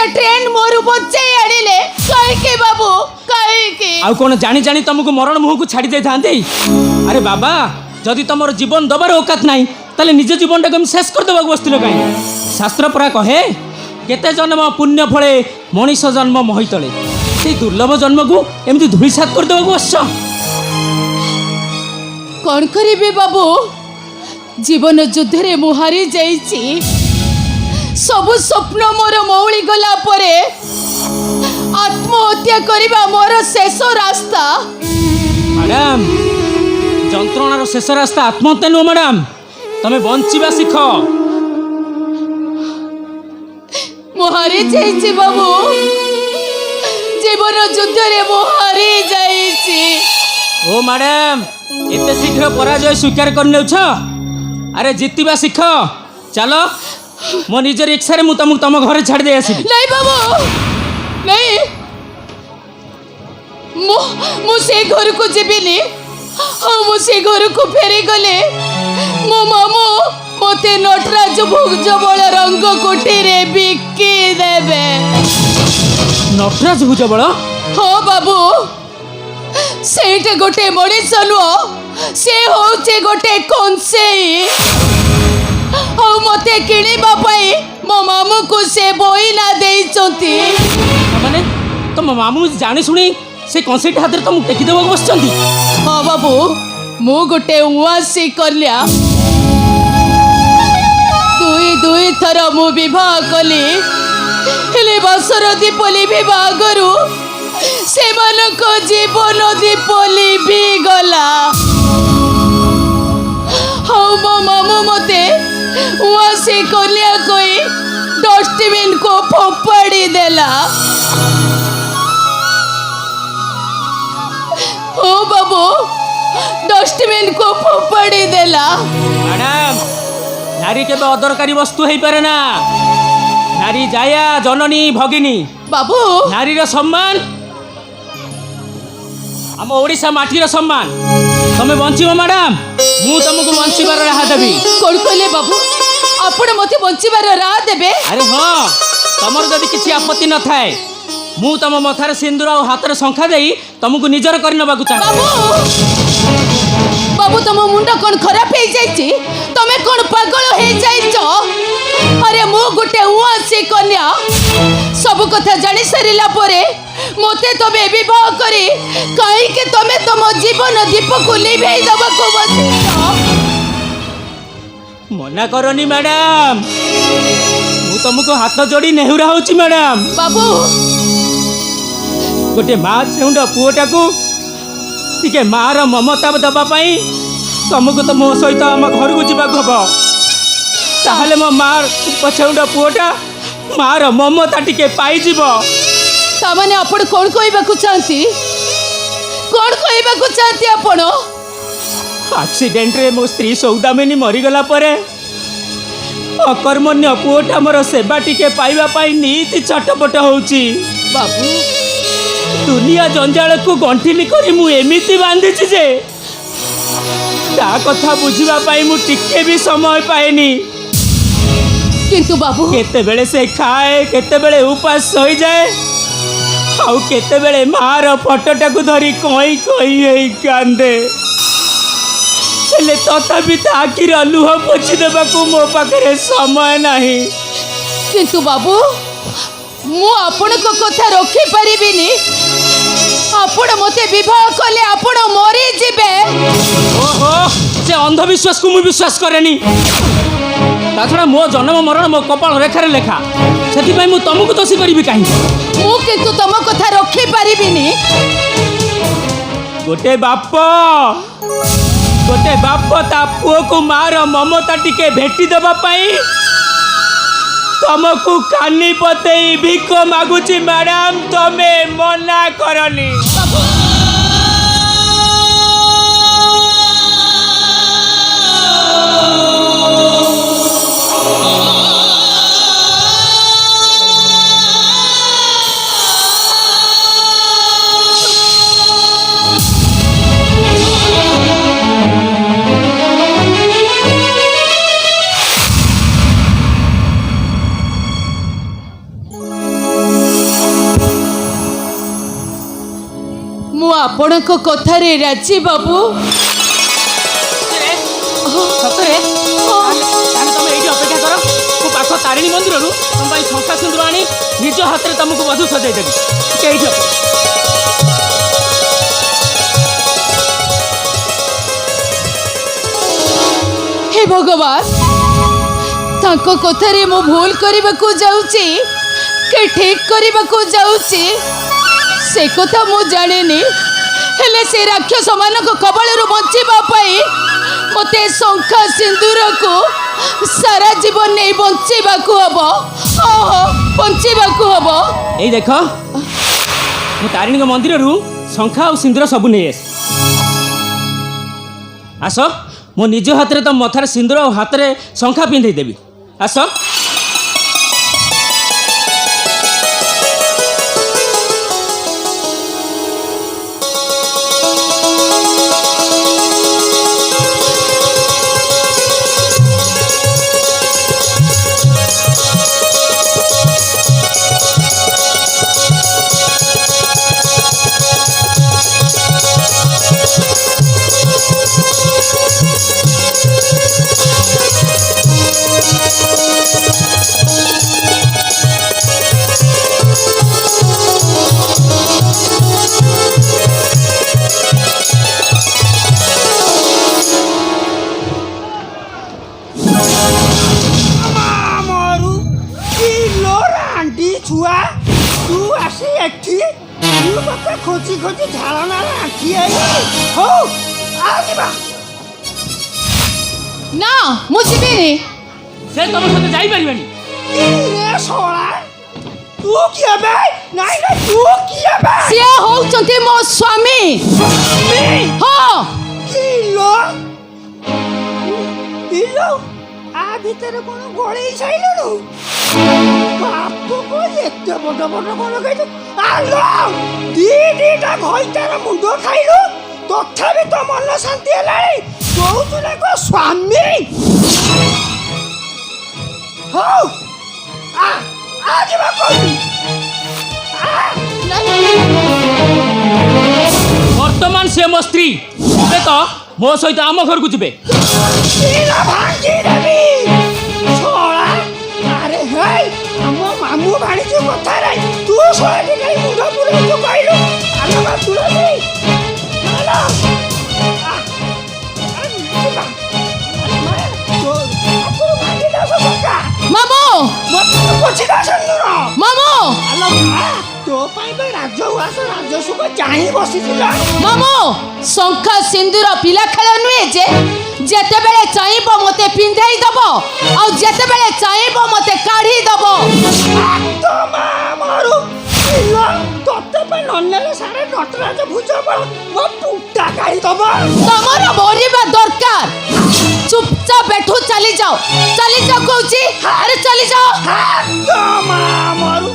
राजा train मोर बचाई आनिले कहीं बाबू कहीं आउ कौन जानी जानी तुमको मरण मुह को छाड़ी दे थांती। अरे बाबा जदि तुम जीवन दबार औकात नहीं ताले निज जीवन टाक शेष कर देवा बसथिल कहीं। शास्त्र परा कहे केते जन्म पुण्य फले मनीष जन्म मही तले से दुर्लभ जन्म को एमती धूलिसात कर देवा बस। कौन करिबे बाबू जीवन युद्ध रे मु हारी जाइछि सबु स्वप्न मोर मौली गला परे आत्महत्या करिबा मोर शेष रास्ता। मैडम जंत्रणार शेष रास्ता आत्महत्या नुह मैडम तमे बंचिबा शिख। मु हारी जाइछि बाबू जीवन युद्ध रे मु हारी जाइछि। ओ मैडम एते शीघ्र पराजय स्वीकार कर नेउछ। अरे जीतिबा शिख चलो मो निज रिक्शा रे मु तुम घर छाड़ दे आसी। नहीं बाबू नहीं मु से घर को जीविनी। हाँ मु से घर को फेरी गले मो मामू मते नटराज भुज बल रंग कोठी रे बिकी देबे। नटराज भुज बल? हाँ बाबू सेटा गोटे मनीष नुह से होचे गोटे कंसेई और मते किणीबा पई मो मामू को से बोइला देइचंती। माने तुम मामू जानी सुनी से कंसेट हाथ रे तुम टेकी देबो बसचंती। हाँ बाबू मु गोटे उआसी करलिया दुई थर मु विवाह कली हेले बसर दीपली विवाह करू से मानक जीवन दीपली भी गला। हाँ मो मामू मते उआसी करलिया कोई डस्टबिन को फोपाड़ी देला। ओ बाबू डस्टबिन को फोपाड़ी देला। मैडम नारी के अदरकारी वस्तु है पारे ना। नारी जाया जननी भगिनी बाबू नारी रो सम्मान हम ओडिशा माटीर सम्मान तमे बंचिबो मैडम मु तुमको बंचिबार राह देबी। कौन कहले बाबू आपण मते बंचिबार राह देबे? अरे हाँ तमर जदि किसी आपत्ति न थाए मु तम मथार सिंदूर और हाथ रे शंखा देई तुमको निजर कर नबाकू चाहे। बाबू बाबू तुम मुंड कौन खराब हो जाइछि तमे कौन पागल हो जाइछो? अरे मु गोटे उआसी कन्या सब कथा जानी सारिला परे मते तमे विवाह करी कहीं के तमे तुम जीवन दीप को लिभेई दबा को बसिछो। मना करनी मैडम मु तुमको हाथ जोड़ी नेहुरा होची मैडम। बाबू गोटे माँ चेउंड पुओटा को टिके मार ममता दबा पाई तुमको तो मो सहित आम घर को जीवा हम ताहले मो मार पछेउंड पुओटा मार ममता टिके पाई जीव। तामाने आपण कौन कहबाकू चाहती कौन कहबाकू चाहती आपण? एक्सीडेंट रे मो स्त्री सौदामिनी मरीगला परे अकर्मण्य पुओटा मोर सेवा टिके पाइबा पाई नीति छटपट होउची। बाबू दुनिया जंजाल को गंठिली करी मु एमिति बांधिची जे ता कथा बुझिबा पाई मु टिके भी समय पाएनी। किंतु बाबू केते बेले से खाए केते बेले उपास होई जाए आउ केते बेले मार फोटोटा को धरी कई कई हेई कांदे हेले तथापि आखिर लुह पोछि देबाकू मो पाखरे समय नाही। किंतु बाबू मु आपण को कथा रखी परिबिनी आपण मते विवाह कले आपण मरी जिबे। ओहो से अंधविश्वास को मु विश्वास करेनी ता छड़ा मो जन्म मरण मो कपाल रेखा रे लेखा सेति पई मु तुमको दोषी करिवि काई। मु किंतु तम कथा रखी परिबिनी। गोटे बाप ता पुओ को मार ममता टिके भेटी देबा पाई तुमको कानी पतेई भिक मागुची मैडम तमे मना करनी। ଆପଣଙ୍କ କଥାରେ ରାଜି ବାବୁ। ସତରେ ତାହେଲେ ତମେ ଏଇଠି ଅପେକ୍ଷା କର, ମୁଁ ପାଖ ତାରିଣୀ ମନ୍ଦିରରୁ ତମ ପାଇଁ ଶଙ୍ଖା ସିନ୍ଦୁର ଆଣି ନିଜ ହାତରେ ତମକୁ ବଧୁ ସଜାଇ ଦେବି। ଟିକେ ଏଇଠି ହେ ଭଗବାନ, ତାଙ୍କ କଥାରେ ମୁଁ ଭୁଲ କରିବାକୁ ଯାଉଛି କି ଠିକ କରିବାକୁ ଯାଉଛି ସେ କଥା ମୁଁ ଜାଣିନି, ହେଲେ ସେ ରାକ୍ଷସ ମାନଙ୍କ କବଳରୁ ବଞ୍ଚିବା ପାଇଁ ମୋତେ ଶଙ୍ଖା ସିନ୍ଦୁରକୁ ସାରା ଜୀବନ ନେଇ ବଞ୍ଚିବାକୁ ହବ। ବଞ୍ଚିବାକୁ ହବ। ଏଇ ଦେଖ, ମୁଁ ତାରିଣୀଙ୍କ ମନ୍ଦିରରୁ ଶଙ୍ଖା ଆଉ ସିନ୍ଦୁର ସବୁ ନେଇ ଆସ। ମୁଁ ନିଜ ହାତରେ ତମ ମଥାରେ ସିନ୍ଦୁର ଆଉ ହାତରେ ଶଙ୍ଖା ପିନ୍ଧେଇ ଦେବି। ଆସ। खोजी खोजी झाड़ना आखी हो ना मुझे से तुम साथ जाई परिबानी। ए सोळा तू किया बे नहीं ना तू किया बे से होउचंती मो स्वामी। हां किलो किलो आ भीतर कोन गोळी छाइलनु बापू को एते बड़ बड़ कोन कहतो आलो दीटा घइतार मुंडो खाइलु तथापि तो मन शांति हेलाई कहतुले को स्वामी हो आ जीवा कोई वर्तमान से मो स्त्री ए तो मो सहित आम घर को जिबे भांगी देवी छोड़ा अरे हे हम मामू भाणी जो कथा रे तू सोए के मुंडो पुरे जो कहलु आलो बा तुला दे आलो मामू मामू तो राजस्व चाही बसी मामू शंखा सिंदूर पिला खेल नुहे जे जेते बेले चाहब मते पिंधाई दब आ जेते बेले चाहब मते काढ़ी दब तो मारू तोते पे नन्नेले सारे नटराज भुज पर मो पुट्टा काढ़ी दब तमर मरिबा दरकार चुपचाप बैठो चली जाओ कहूची अरे चली जाओ तो मारू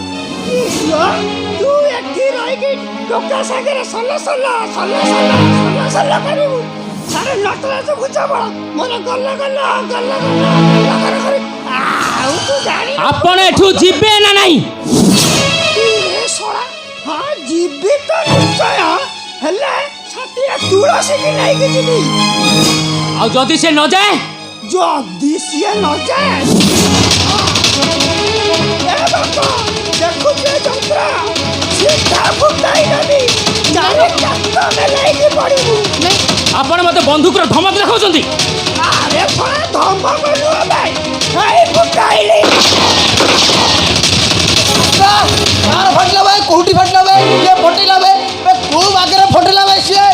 तू एठी रही के लोका सागरे सल्ला सल्ला सल्ला सल्ला सल्ला सल्ला करू सारे नटराज भुज पर मोर गल्ला गल्ला गल्ला गल्ला करे आउ तू जानी आपण एठू जिबे ना नहीं ए सोड़ा हां जिबे तो निश्चय हल्ला छातिया तुलसी की नहीं के जिबी आ जदी से न जाए जदी से न जाए ए बाबा देखो ये जंत्रा सीधा फुटाई नदी जाने कत्ता में लेके पड़िबू आपण मते बंदूक रो धमक देखाउचंती अरे थोड़ा धमक लो भाई हाय फुटाइली कार फटला भाई कोठी फटला भाई ये फटिला भाई बे खूब आगे फटला भाई से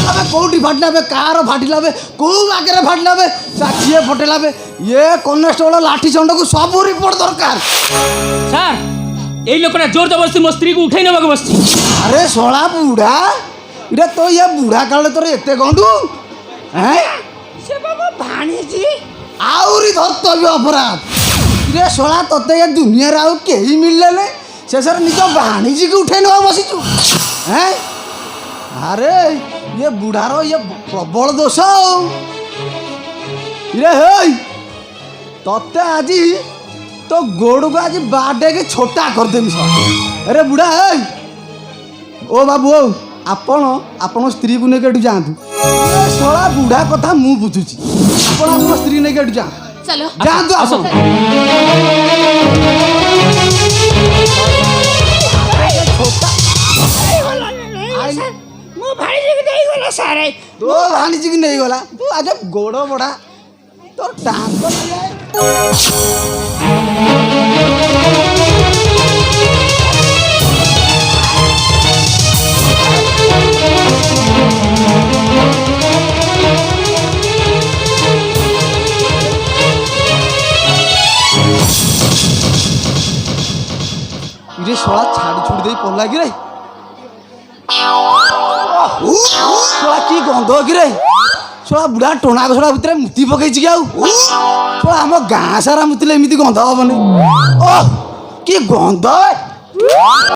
अबे कोठी फटला बे कार फटिला बे खूब आगे फटला बे साक्षी फटला बे ये कॉन्स्टेबल लाठी चंड को सब रिपोर्ट दरकार सर ए लोकना जोर जबरदस्ती मो स्त्री को उठाई नेबाक बसची अरे सोला बूढ़ा इरे तो ये बूढ़ा काले तोर एते गंडू हैं से बाबा भाणीजी आउरी धर्तव्य अपराध रे सोला तते ये दुनिया रे आउ केही मिलले ने शेषर निज भाणीजी को उठे नवा बसिचु हैं अरे ये बुढ़ारो ये प्रबल दोष रे हे तते आजी तो गोड़ को आज बाडे के छोटा कर देमी सब। अरे बुढ़ा ए ओ बाबू ओ आपण आपण स्त्री को लेके जातु सोला बुढ़ा कथा मु बुझुची आपण आपण स्त्री लेके जा चलो जातु आसो। आपण ମୁଁ ଭାଣିଜିକି ଦେଇଗଲା ସାରେ। तो भाणी जी नहीं गला तू आज गोड़ बड़ा तो टांग को सोला छाड़ी छुड़ी दे पड़ला कि रे सोला की गंध कि रे सोला बुढ़ा टोना को सोला भितर मुति पकई कि आउ सोला हम गाँ सारा मुतिले एमती गंध हेनी ओ कि गंध